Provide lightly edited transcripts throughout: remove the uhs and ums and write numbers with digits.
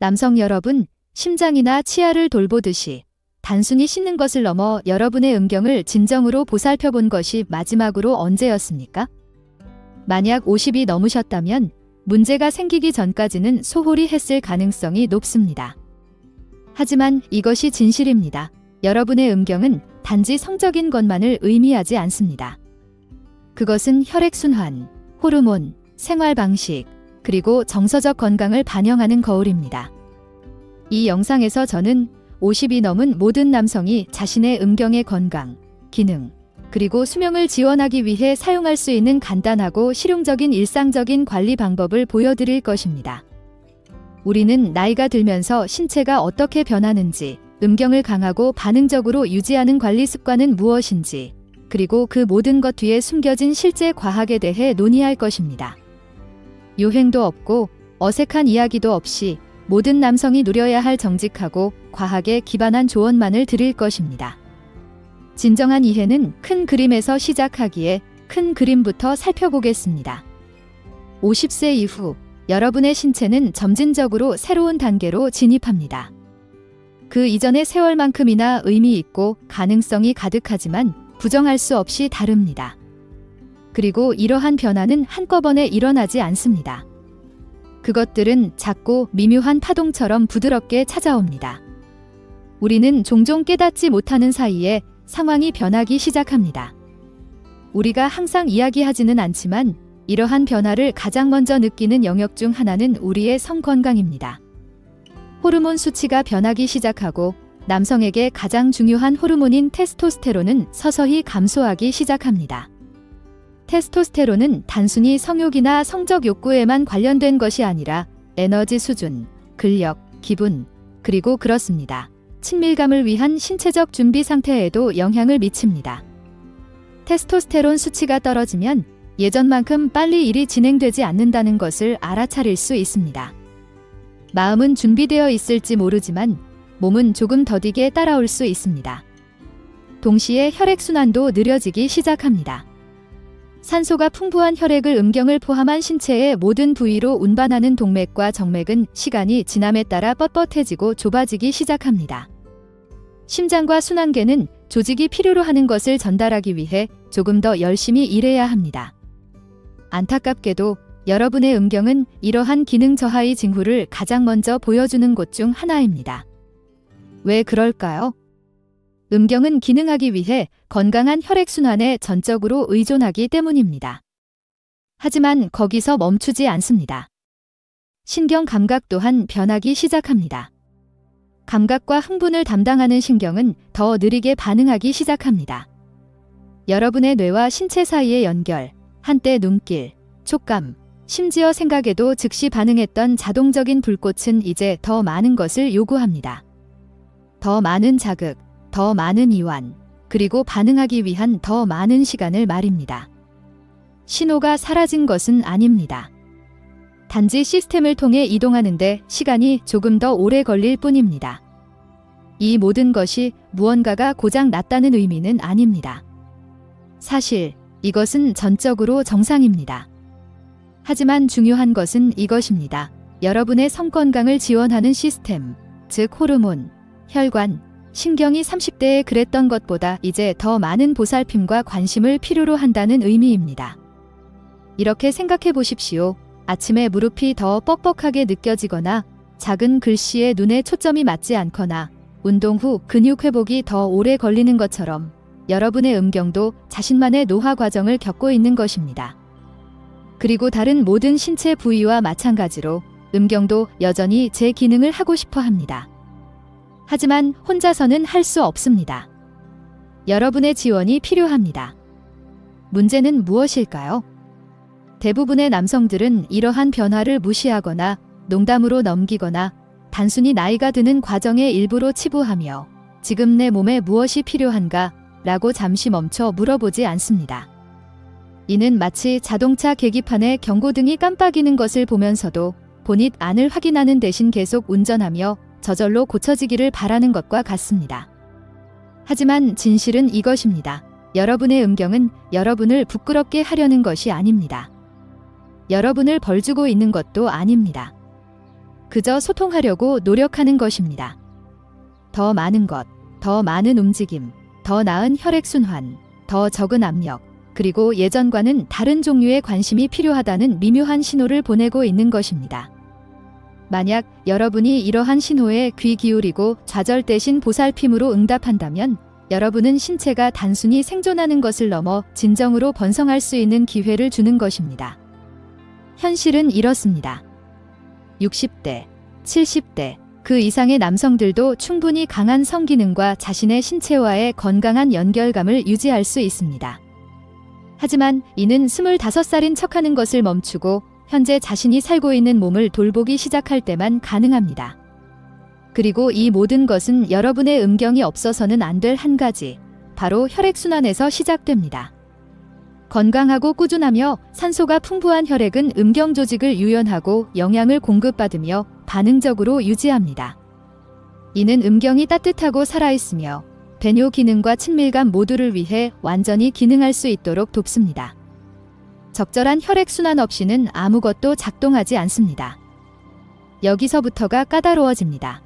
남성 여러분, 심장이나 치아를 돌보듯이 단순히 씻는 것을 넘어 여러분의 음경을 진정으로 보살펴본 것이 마지막으로 언제였습니까? 만약 50이 넘으셨다면 문제가 생기기 전까지는 소홀히 했을 가능성이 높습니다. 하지만 이것이 진실입니다. 여러분의 음경은 단지 성적인 것만을 의미하지 않습니다. 그것은 혈액순환, 호르몬, 생활방식, 그리고 정서적 건강을 반영하는 거울입니다. 이 영상에서 저는 50이 넘은 모든 남성이 자신의 음경의 건강, 기능, 그리고 수명을 지원하기 위해 사용할 수 있는 간단하고 실용적인 일상적인 관리 방법을 보여드릴 것입니다. 우리는 나이가 들면서 신체가 어떻게 변하는지, 음경을 강하고 반응적으로 유지하는 관리 습관은 무엇인지, 그리고 그 모든 것 뒤에 숨겨진 실제 과학에 대해 논의할 것입니다. 유행도 없고 어색한 이야기도 없이 모든 남성이 누려야 할 정직하고 과학에 기반한 조언만을 드릴 것입니다. 진정한 이해는 큰 그림에서 시작하기에 큰 그림부터 살펴보겠습니다. 50세 이후 여러분의 신체는 점진적으로 새로운 단계로 진입합니다. 그 이전의 세월만큼이나 의미 있고 가능성이 가득하지만 부정할 수 없이 다릅니다. 그리고 이러한 변화는 한꺼번에 일어나지 않습니다. 그것들은 작고 미묘한 파동처럼 부드럽게 찾아옵니다. 우리는 종종 깨닫지 못하는 사이에 상황이 변하기 시작합니다. 우리가 항상 이야기하지는 않지만 이러한 변화를 가장 먼저 느끼는 영역 중 하나는 우리의 성 건강입니다. 호르몬 수치가 변하기 시작하고 남성에게 가장 중요한 호르몬인 테스토스테론은 서서히 감소하기 시작합니다. 테스토스테론은 단순히 성욕이나 성적 욕구에만 관련된 것이 아니라 에너지 수준, 근력, 기분, 그리고 그렇습니다. 친밀감을 위한 신체적 준비 상태에도 영향을 미칩니다. 테스토스테론 수치가 떨어지면 예전만큼 빨리 일이 진행되지 않는다는 것을 알아차릴 수 있습니다. 마음은 준비되어 있을지 모르지만 몸은 조금 더디게 따라올 수 있습니다. 동시에 혈액순환도 느려지기 시작합니다. 산소가 풍부한 혈액을 음경을 포함한 신체의 모든 부위로 운반하는 동맥과 정맥은 시간이 지남에 따라 뻣뻣해지고 좁아지기 시작합니다. 심장과 순환계는 조직이 필요로 하는 것을 전달하기 위해 조금 더 열심히 일해야 합니다. 안타깝게도 여러분의 음경은 이러한 기능 저하의 징후를 가장 먼저 보여주는 곳 중 하나입니다. 왜 그럴까요? 음경은 기능하기 위해 건강한 혈액순환에 전적으로 의존하기 때문입니다. 하지만 거기서 멈추지 않습니다. 신경 감각 또한 변하기 시작합니다. 감각과 흥분을 담당하는 신경은 더 느리게 반응하기 시작합니다. 여러분의 뇌와 신체 사이의 연결, 한때 눈길, 촉감, 심지어 생각에도 즉시 반응했던 자동적인 불꽃은 이제 더 많은 것을 요구합니다. 더 많은 자극, 더 많은 이완, 그리고 반응하기 위한 더 많은 시간을 말입니다. 신호가 사라진 것은 아닙니다. 단지 시스템을 통해 이동하는데 시간이 조금 더 오래 걸릴 뿐입니다. 이 모든 것이 무언가가 고장 났다는 의미는 아닙니다. 사실 이것은 전적으로 정상입니다. 하지만 중요한 것은 이것입니다. 여러분의 성 건강을 지원하는 시스템, 즉 호르몬, 혈관, 신경이 30대에 그랬던 것보다 이제 더 많은 보살핌과 관심을 필요로 한다는 의미입니다. 이렇게 생각해 보십시오. 아침에 무릎이 더 뻑뻑하게 느껴지거나 작은 글씨에 눈에 초점이 맞지 않거나 운동 후 근육 회복이 더 오래 걸리는 것처럼 여러분의 음경도 자신만의 노화 과정을 겪고 있는 것입니다. 그리고 다른 모든 신체 부위와 마찬가지로 음경도 여전히 제 기능을 하고 싶어 합니다. 하지만 혼자서는 할 수 없습니다. 여러분의 지원이 필요합니다. 문제는 무엇일까요? 대부분의 남성들은 이러한 변화를 무시하거나 농담으로 넘기거나 단순히 나이가 드는 과정의 일부로 치부하며 지금 내 몸에 무엇이 필요한가? 라고 잠시 멈춰 물어보지 않습니다. 이는 마치 자동차 계기판에 경고등이 깜빡이는 것을 보면서도 본닛 안을 확인하는 대신 계속 운전하며 저절로 고쳐지기를 바라는 것과 같습니다. 하지만 진실은 이것입니다. 여러분의 음경은 여러분을 부끄럽게 하려는 것이 아닙니다. 여러분을 벌주고 있는 것도 아닙니다. 그저 소통하려고 노력하는 것입니다. 더 많은 것, 더 많은 움직임, 더 나은 혈액순환, 더 적은 압력, 그리고 예전과는 다른 종류의 관심이 필요하다는 미묘한 신호를 보내고 있는 것입니다. 만약 여러분이 이러한 신호에 귀 기울이고 좌절 대신 보살핌으로 응답한다면 여러분은 신체가 단순히 생존하는 것을 넘어 진정으로 번성할 수 있는 기회를 주는 것입니다. 현실은 이렇습니다. 60대, 70대, 그 이상의 남성들도 충분히 강한 성기능과 자신의 신체와의 건강한 연결감을 유지할 수 있습니다. 하지만 이는 25살인 척하는 것을 멈추고 현재 자신이 살고 있는 몸을 돌보기 시작할 때만 가능합니다. 그리고 이 모든 것은 여러분의 음경이 없어서는 안 될 한 가지, 바로 혈액순환에서 시작됩니다. 건강하고 꾸준하며 산소가 풍부한 혈액은 음경 조직을 유연하고 영양을 공급받으며 반응적으로 유지합니다. 이는 음경이 따뜻하고 살아있으며 배뇨 기능과 친밀감 모두를 위해 완전히 기능할 수 있도록 돕습니다. 적절한 혈액순환 없이는 아무것도 작동하지 않습니다. 여기서부터가 까다로워집니다.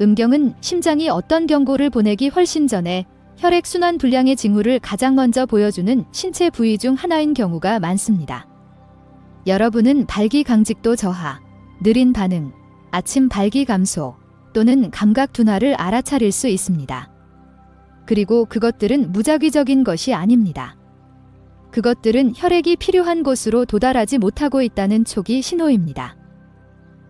음경은 심장이 어떤 경고를 보내기 훨씬 전에 혈액순환 불량의 징후를 가장 먼저 보여주는 신체 부위 중 하나인 경우가 많습니다. 여러분은 발기강직도 저하, 느린 반응, 아침 발기 감소 또는 감각 둔화를 알아차릴 수 있습니다. 그리고 그것들은 무작위적인 것이 아닙니다. 그것들은 혈액이 필요한 곳으로 도달하지 못하고 있다는 초기 신호입니다.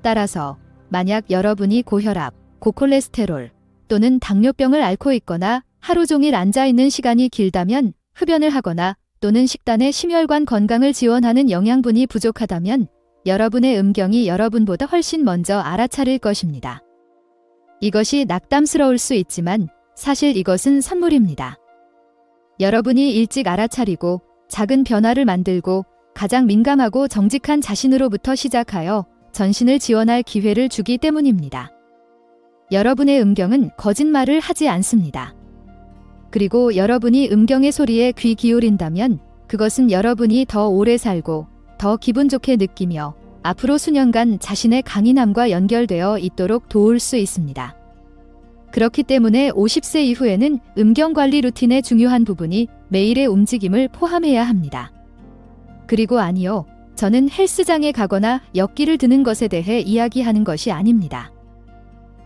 따라서 만약 여러분이 고혈압, 고콜레스테롤 또는 당뇨병을 앓고 있거나 하루 종일 앉아있는 시간이 길다면, 흡연을 하거나 또는 식단에 심혈관 건강을 지원하는 영양분이 부족하다면 여러분의 음경이 여러분보다 훨씬 먼저 알아차릴 것입니다. 이것이 낙담스러울 수 있지만 사실 이것은 선물입니다. 여러분이 일찍 알아차리고 작은 변화를 만들고 가장 민감하고 정직한 자신으로부터 시작하여 전신을 지원할 기회를 주기 때문입니다. 여러분의 음경은 거짓말을 하지 않습니다. 그리고 여러분이 음경의 소리에 귀 기울인다면 그것은 여러분이 더 오래 살고 더 기분 좋게 느끼며 앞으로 수년간 자신의 강인함과 연결되어 있도록 도울 수 있습니다. 그렇기 때문에 50세 이후에는 음경관리 루틴의 중요한 부분이 매일의 움직임을 포함해야 합니다. 그리고 아니요, 저는 헬스장에 가거나 역기를 드는 것에 대해 이야기하는 것이 아닙니다.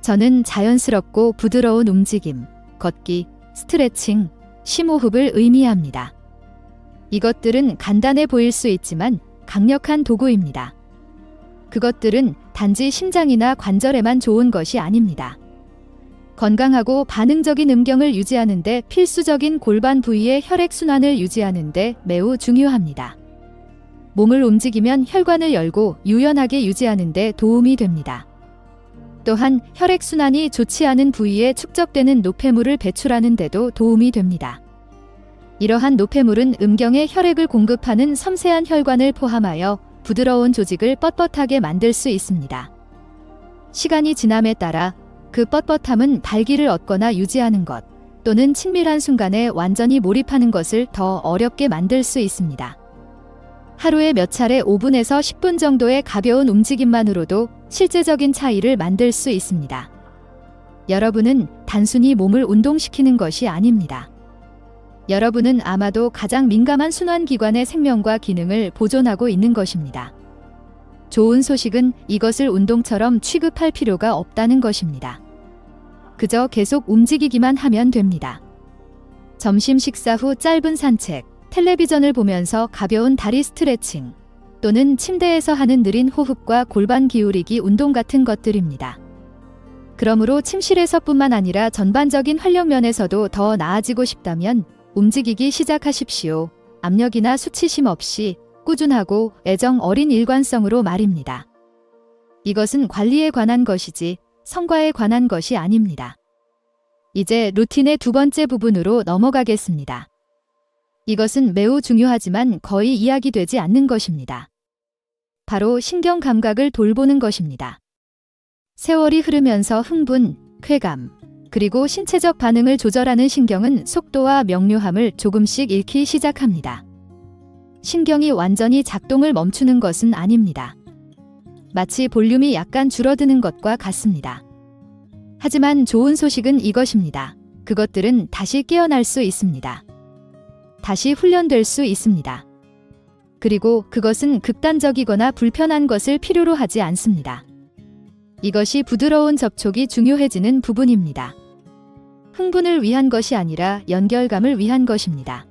저는 자연스럽고 부드러운 움직임, 걷기, 스트레칭, 심호흡을 의미합니다. 이것들은 간단해 보일 수 있지만 강력한 도구입니다. 그것들은 단지 심장이나 관절에만 좋은 것이 아닙니다. 건강하고 반응적인 음경을 유지하는 데 필수적인 골반 부위의 혈액순환을 유지하는 데 매우 중요합니다. 몸을 움직이면 혈관을 열고 유연하게 유지하는 데 도움이 됩니다. 또한 혈액순환이 좋지 않은 부위에 축적되는 노폐물을 배출하는 데도 도움이 됩니다. 이러한 노폐물은 음경에 혈액을 공급하는 섬세한 혈관을 포함하여 부드러운 조직을 뻣뻣하게 만들 수 있습니다. 시간이 지남에 따라 그 뻣뻣함은 발기를 얻거나 유지하는 것 또는 친밀한 순간에 완전히 몰입하는 것을 더 어렵게 만들 수 있습니다. 하루에 몇 차례 5분에서 10분 정도의 가벼운 움직임만으로도 실제적인 차이를 만들 수 있습니다. 여러분은 단순히 몸을 운동시키는 것이 아닙니다. 여러분은 아마도 가장 민감한 순환기관의 생명과 기능을 보존하고 있는 것입니다. 좋은 소식은 이것을 운동처럼 취급할 필요가 없다는 것입니다. 그저 계속 움직이기만 하면 됩니다. 점심 식사 후 짧은 산책, 텔레비전을 보면서 가벼운 다리 스트레칭, 또는 침대에서 하는 느린 호흡과 골반 기울이기 운동 같은 것들입니다. 그러므로 침실에서뿐만 아니라 전반적인 활력 면에서도 더 나아지고 싶다면 움직이기 시작하십시오. 압력이나 수치심 없이 꾸준하고 애정 어린 일관성으로 말입니다. 이것은 관리에 관한 것이지 성과에 관한 것이 아닙니다. 이제 루틴의 두 번째 부분으로 넘어가겠습니다. 이것은 매우 중요하지만 거의 이야기되지 않는 것입니다. 바로 신경 감각을 돌보는 것입니다. 세월이 흐르면서 흥분, 쾌감, 그리고 신체적 반응을 조절하는 신경은 속도와 명료함을 조금씩 잃기 시작합니다. 신경이 완전히 작동을 멈추는 것은 아닙니다. 마치 볼륨이 약간 줄어드는 것과 같습니다. 하지만 좋은 소식은 이것입니다. 그것들은 다시 깨어날 수 있습니다. 다시 훈련될 수 있습니다. 그리고 그것은 극단적이거나 불편한 것을 필요로 하지 않습니다. 이것이 부드러운 접촉이 중요해지는 부분입니다. 흥분을 위한 것이 아니라 연결감을 위한 것입니다.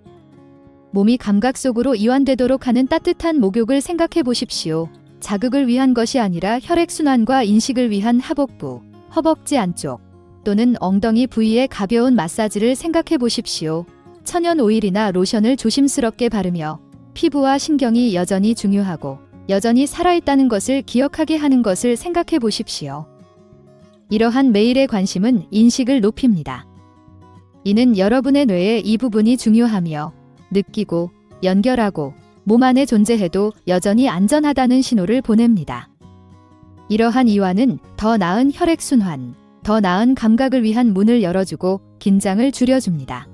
몸이 감각 속으로 이완되도록 하는 따뜻한 목욕을 생각해 보십시오. 자극을 위한 것이 아니라 혈액순환과 인식을 위한 하복부, 허벅지 안쪽 또는 엉덩이 부위의 가벼운 마사지를 생각해 보십시오. 천연 오일이나 로션을 조심스럽게 바르며 피부와 신경이 여전히 중요하고 여전히 살아있다는 것을 기억하게 하는 것을 생각해 보십시오. 이러한 매일의 관심은 인식을 높입니다. 이는 여러분의 뇌에 이 부분이 중요하며 느끼고 연결하고 몸 안에 존재해도 여전히 안전하다는 신호를 보냅니다. 이러한 이완은 더 나은 혈액순환, 더 나은 감각을 위한 문을 열어주고 긴장을 줄여줍니다.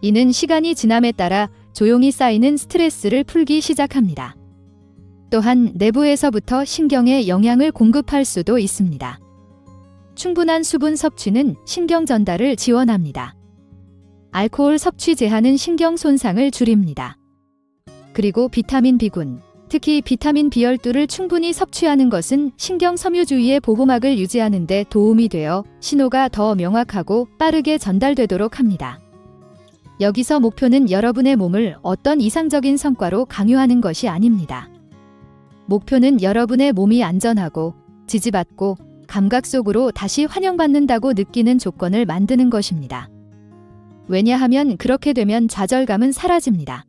이는 시간이 지남에 따라 조용히 쌓이는 스트레스를 풀기 시작합니다. 또한 내부에서부터 신경에 영향을 공급할 수도 있습니다. 충분한 수분 섭취는 신경 전달을 지원합니다. 알코올 섭취 제한은 신경 손상을 줄입니다. 그리고 비타민 B군, 특히 비타민 B12를 충분히 섭취하는 것은 신경 섬유주위의 보호막을 유지하는 데 도움이 되어 신호가 더 명확하고 빠르게 전달되도록 합니다. 여기서 목표는 여러분의 몸을 어떤 이상적인 성과로 강요하는 것이 아닙니다. 목표는 여러분의 몸이 안전하고 지지받고 감각 속으로 다시 환영받는다고 느끼는 조건을 만드는 것입니다. 왜냐하면 그렇게 되면 좌절감은 사라집니다.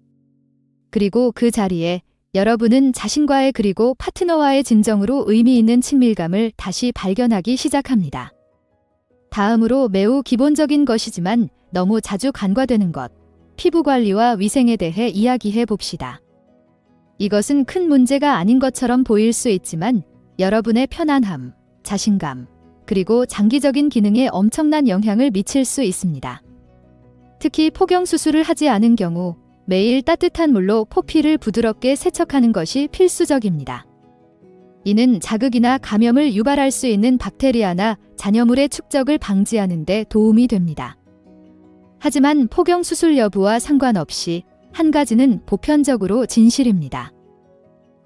그리고 그 자리에 여러분은 자신과의 그리고 파트너와의 진정으로 의미 있는 친밀감을 다시 발견하기 시작합니다. 다음으로 매우 기본적인 것이지만 너무 자주 간과되는 것, 피부 관리와 위생에 대해 이야기해 봅시다. 이것은 큰 문제가 아닌 것처럼 보일 수 있지만 여러분의 편안함, 자신감, 그리고 장기적인 기능에 엄청난 영향을 미칠 수 있습니다. 특히 폭경 수술을 하지 않은 경우 매일 따뜻한 물로 포피를 부드럽게 세척하는 것이 필수적입니다. 이는 자극이나 감염을 유발할 수 있는 박테리아나 잔여물의 축적을 방지하는 데 도움이 됩니다. 하지만 폭경 수술 여부와 상관없이 한 가지는 보편적으로 진실입니다.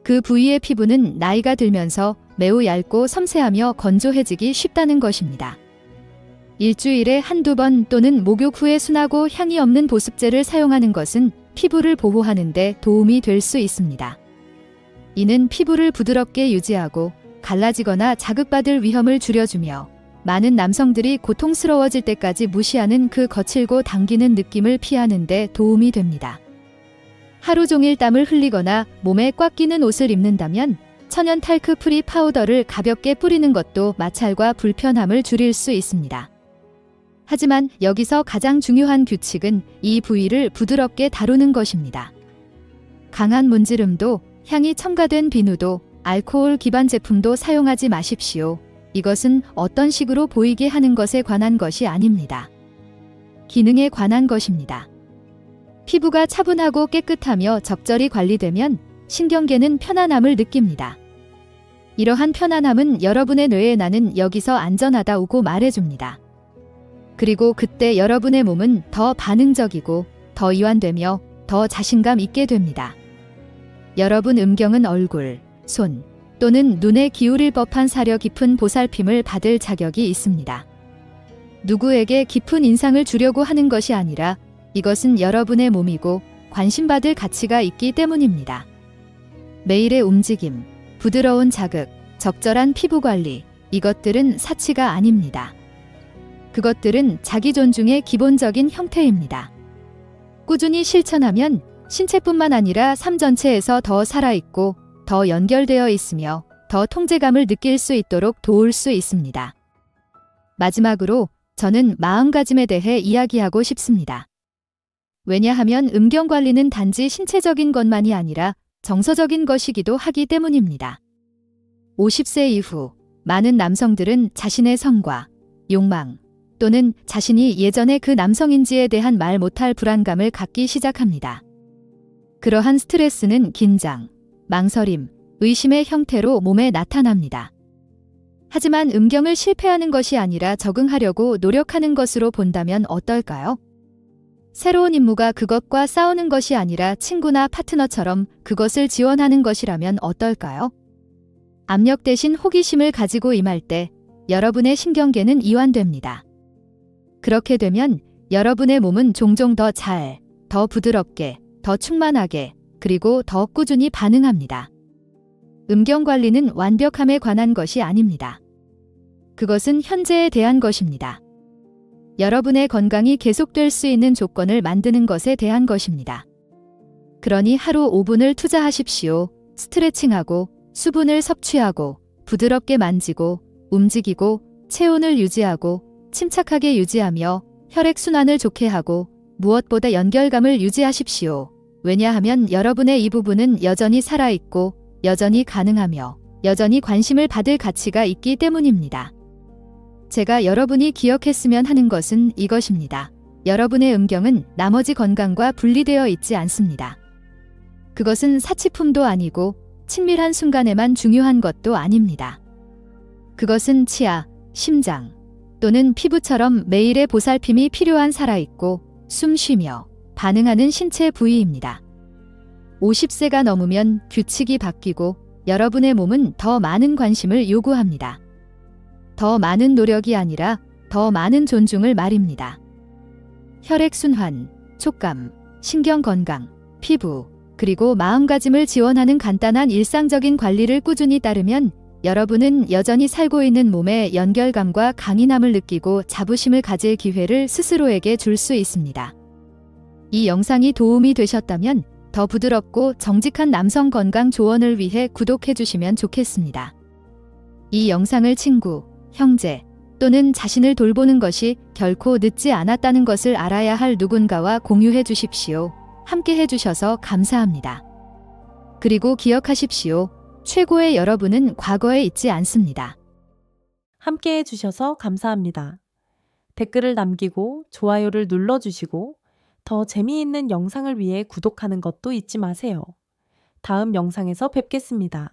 그 부위의 피부는 나이가 들면서 매우 얇고 섬세하며 건조해지기 쉽다는 것입니다. 일주일에 한두 번 또는 목욕 후에 순하고 향이 없는 보습제를 사용하는 것은 피부를 보호하는 데 도움이 될 수 있습니다. 이는 피부를 부드럽게 유지하고 갈라지거나 자극받을 위험을 줄여주며 많은 남성들이 고통스러워질 때까지 무시하는 그 거칠고 당기는 느낌을 피하는 데 도움이 됩니다. 하루 종일 땀을 흘리거나 몸에 꽉 끼는 옷을 입는다면 천연 탈크 프리 파우더를 가볍게 뿌리는 것도 마찰과 불편함을 줄일 수 있습니다. 하지만 여기서 가장 중요한 규칙은 이 부위를 부드럽게 다루는 것입니다. 강한 문지름도, 향이 첨가된 비누도, 알코올 기반 제품도 사용하지 마십시오. 이것은 어떤 식으로 보이게 하는 것에 관한 것이 아닙니다. 기능에 관한 것입니다. 피부가 차분하고 깨끗하며 적절히 관리되면 신경계는 편안함을 느낍니다. 이러한 편안함은 여러분의 뇌에 나는 여기서 안전하다고 말해줍니다. 그리고 그때 여러분의 몸은 더 반응적이고 더 이완되며 더 자신감 있게 됩니다. 여러분 음경은 얼굴, 손 또는 눈에 기울일 법한 사려 깊은 보살핌을 받을 자격이 있습니다. 누구에게 깊은 인상을 주려고 하는 것이 아니라 이것은 여러분의 몸이고 관심받을 가치가 있기 때문입니다. 매일의 움직임, 부드러운 자극, 적절한 피부 관리, 이것들은 사치가 아닙니다. 그것들은 자기 존중의 기본적인 형태입니다. 꾸준히 실천하면 신체뿐만 아니라 삶 전체에서 더 살아있고 더 연결되어 있으며 더 통제감을 느낄 수 있도록 도울 수 있습니다. 마지막으로 저는 마음가짐에 대해 이야기하고 싶습니다. 왜냐하면 음경 관리는 단지 신체적인 것만이 아니라 정서적인 것이기도 하기 때문입니다. 50세 이후 많은 남성들은 자신의 성과, 욕망 또는 자신이 예전에 그 남성인지에 대한 말 못할 불안감을 갖기 시작합니다. 그러한 스트레스는 긴장, 망설임, 의심의 형태로 몸에 나타납니다. 하지만 음경을 실패하는 것이 아니라 적응하려고 노력하는 것으로 본다면 어떨까요? 새로운 임무가 그것과 싸우는 것이 아니라 친구나 파트너처럼 그것을 지원하는 것이라면 어떨까요? 압력 대신 호기심을 가지고 임할 때 여러분의 신경계는 이완됩니다. 그렇게 되면 여러분의 몸은 종종 더 잘, 더 부드럽게, 더 충만하게, 그리고 더 꾸준히 반응합니다. 음경 관리는 완벽함에 관한 것이 아닙니다. 그것은 현재에 대한 것입니다. 여러분의 건강이 계속될 수 있는 조건을 만드는 것에 대한 것입니다. 그러니 하루 5분을 투자하십시오. 스트레칭하고, 수분을 섭취하고, 부드럽게 만지고, 움직이고, 체온을 유지하고, 침착하게 유지하며, 혈액순환을 좋게 하고, 무엇보다 연결감을 유지하십시오. 왜냐하면 여러분의 이 부분은 여전히 살아있고, 여전히 가능하며, 여전히 관심을 받을 가치가 있기 때문입니다. 제가 여러분이 기억했으면 하는 것은 이것입니다. 여러분의 음경은 나머지 건강과 분리되어 있지 않습니다. 그것은 사치품도 아니고 친밀한 순간에만 중요한 것도 아닙니다. 그것은 치아, 심장 또는 피부처럼 매일의 보살핌이 필요한 살아있고 숨 쉬며 반응하는 신체 부위입니다. 50세가 넘으면 규칙이 바뀌고 여러분의 몸은 더 많은 관심을 요구합니다. 더 많은 노력이 아니라 더 많은 존중을 말입니다. 혈액순환, 촉감, 신경건강, 피부, 그리고 마음가짐을 지원하는 간단한 일상적인 관리를 꾸준히 따르면 여러분은 여전히 살고 있는 몸의 연결감과 강인함을 느끼고 자부심을 가질 기회를 스스로에게 줄 수 있습니다. 이 영상이 도움이 되셨다면 더 부드럽고 정직한 남성 건강 조언을 위해 구독해 주시면 좋겠습니다. 이 영상을 친구, 형제 또는 자신을 돌보는 것이 결코 늦지 않았다는 것을 알아야 할 누군가와 공유해 주십시오. 함께 해주셔서 감사합니다. 그리고 기억하십시오. 최고의 여러분은 과거에 있지 않습니다. 함께 해주셔서 감사합니다. 댓글을 남기고 좋아요를 눌러주시고 더 재미있는 영상을 위해 구독하는 것도 잊지 마세요. 다음 영상에서 뵙겠습니다.